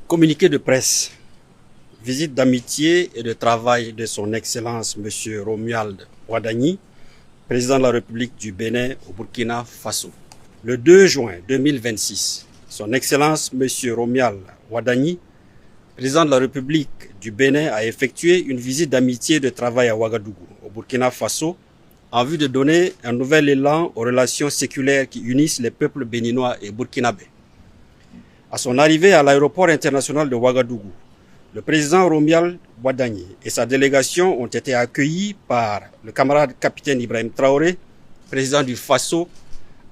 Communiqué de presse. Visite d'amitié et de travail de son Excellence M. Romuald Wadagni, président de la République du Bénin au Burkina Faso. Le 2 juin 2026, son Excellence M. Romuald Wadagni, président de la République du Bénin, a effectué une visite d'amitié et de travail à Ouagadougou, au Burkina Faso, en vue de donner un nouvel élan aux relations séculaires qui unissent les peuples béninois et burkinabés. À son arrivée à l'aéroport international de Ouagadougou, le président Romuald Wadagni et sa délégation ont été accueillis par le camarade capitaine Ibrahim Traoré, président du Faso,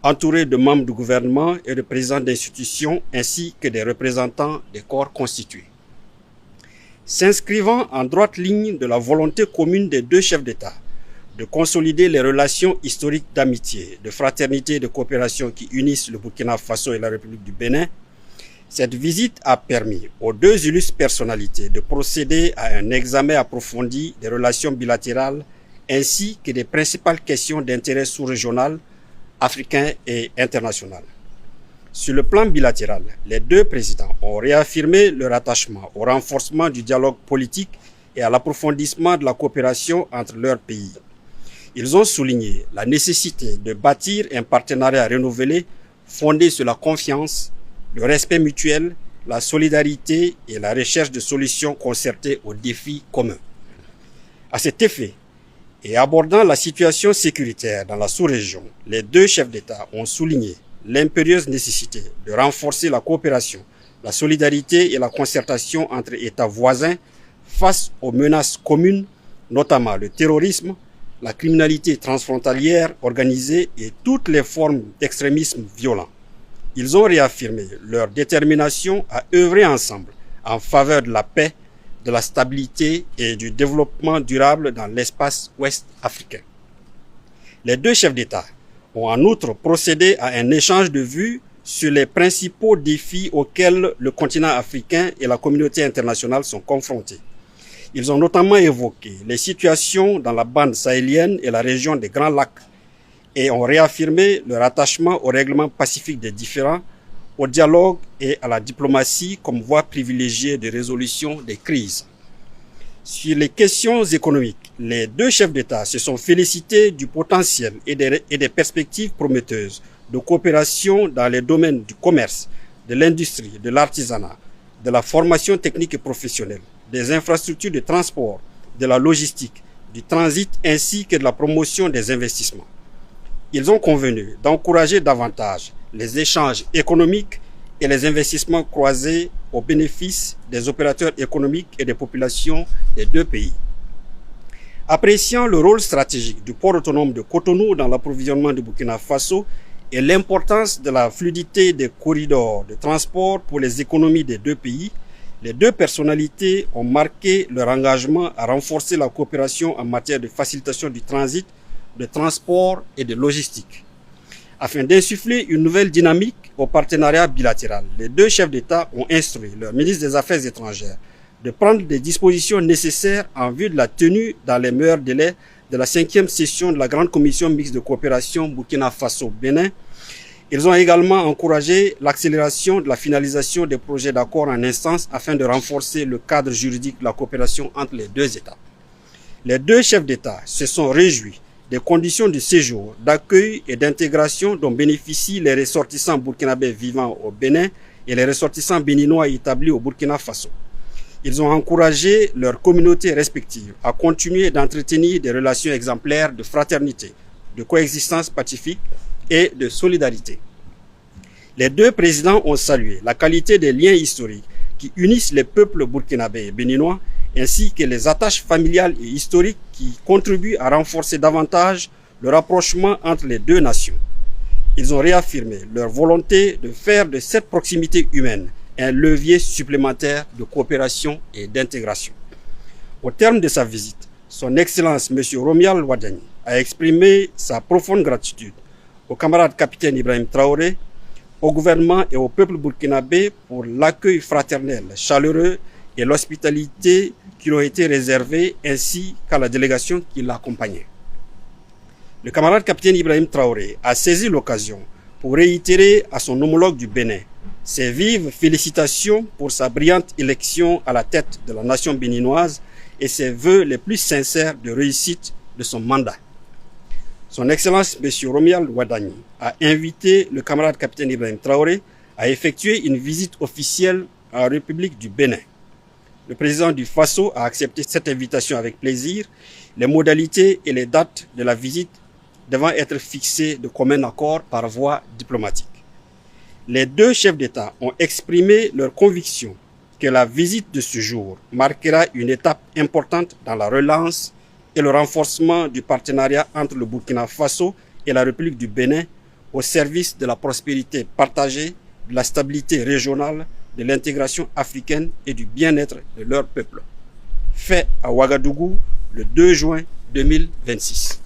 entouré de membres du gouvernement et de présidents d'institutions ainsi que des représentants des corps constitués. S'inscrivant en droite ligne de la volonté commune des deux chefs d'État de consolider les relations historiques d'amitié, de fraternité et de coopération qui unissent le Burkina Faso et la République du Bénin, cette visite a permis aux deux illustres personnalités de procéder à un examen approfondi des relations bilatérales ainsi que des principales questions d'intérêt sous-régional, africain et international. Sur le plan bilatéral, les deux présidents ont réaffirmé leur attachement au renforcement du dialogue politique et à l'approfondissement de la coopération entre leurs pays. Ils ont souligné la nécessité de bâtir un partenariat renouvelé fondé sur la confiance, le respect mutuel, la solidarité et la recherche de solutions concertées aux défis communs. À cet effet, et abordant la situation sécuritaire dans la sous-région, les deux chefs d'État ont souligné l'impérieuse nécessité de renforcer la coopération, la solidarité et la concertation entre États voisins face aux menaces communes, notamment le terrorisme, la criminalité transfrontalière organisée et toutes les formes d'extrémisme violent. Ils ont réaffirmé leur détermination à œuvrer ensemble en faveur de la paix, de la stabilité et du développement durable dans l'espace ouest africain. Les deux chefs d'État ont en outre procédé à un échange de vues sur les principaux défis auxquels le continent africain et la communauté internationale sont confrontés. Ils ont notamment évoqué les situations dans la bande sahélienne et la région des Grands Lacs, et ont réaffirmé leur attachement au règlement pacifique des différends, au dialogue et à la diplomatie comme voie privilégiée de résolution des crises. Sur les questions économiques, les deux chefs d'État se sont félicités du potentiel et des perspectives prometteuses de coopération dans les domaines du commerce, de l'industrie, de l'artisanat, de la formation technique et professionnelle, des infrastructures de transport, de la logistique, du transit ainsi que de la promotion des investissements. Ils ont convenu d'encourager davantage les échanges économiques et les investissements croisés au bénéfice des opérateurs économiques et des populations des deux pays. Appréciant le rôle stratégique du port autonome de Cotonou dans l'approvisionnement du Burkina Faso et l'importance de la fluidité des corridors de transport pour les économies des deux pays, les deux personnalités ont marqué leur engagement à renforcer la coopération en matière de facilitation du transit, de transport et de logistique. Afin d'insuffler une nouvelle dynamique au partenariat bilatéral, les deux chefs d'État ont instruit leur ministre des Affaires étrangères de prendre des dispositions nécessaires en vue de la tenue dans les meilleurs délais de la 5e session de la Grande Commission mixte de coopération Burkina Faso-Bénin. Ils ont également encouragé l'accélération de la finalisation des projets d'accord en instance afin de renforcer le cadre juridique de la coopération entre les deux États. Les deux chefs d'État se sont réjouis des conditions de séjour, d'accueil et d'intégration dont bénéficient les ressortissants burkinabés vivant au Bénin et les ressortissants béninois établis au Burkina Faso. Ils ont encouragé leurs communautés respectives à continuer d'entretenir des relations exemplaires de fraternité, de coexistence pacifique et de solidarité. Les deux présidents ont salué la qualité des liens historiques qui unissent les peuples burkinabés et béninois ainsi que les attaches familiales et historiques qui contribuent à renforcer davantage le rapprochement entre les deux nations. Ils ont réaffirmé leur volonté de faire de cette proximité humaine un levier supplémentaire de coopération et d'intégration. Au terme de sa visite, son Excellence M. Romuald Wadagni a exprimé sa profonde gratitude au camarade capitaine Ibrahim Traoré, au gouvernement et au peuple burkinabé pour l'accueil fraternel, chaleureux et l'hospitalité qui lui ont été réservés ainsi qu'à la délégation qui l'accompagnait. Le camarade capitaine Ibrahim Traoré a saisi l'occasion pour réitérer à son homologue du Bénin Ses vives félicitations pour sa brillante élection à la tête de la nation béninoise et ses vœux les plus sincères de réussite de son mandat. Son Excellence M. Romuald Wadagni a invité le camarade capitaine Ibrahim Traoré à effectuer une visite officielle en République du Bénin. Le président du Faso a accepté cette invitation avec plaisir, les modalités et les dates de la visite devant être fixées de commun accord par voie diplomatique. Les deux chefs d'État ont exprimé leur conviction que la visite de ce jour marquera une étape importante dans la relance et le renforcement du partenariat entre le Burkina Faso et la République du Bénin au service de la prospérité partagée, de la stabilité régionale, de l'intégration africaine et du bien-être de leur peuple. Fait à Ouagadougou le 2 juin 2026.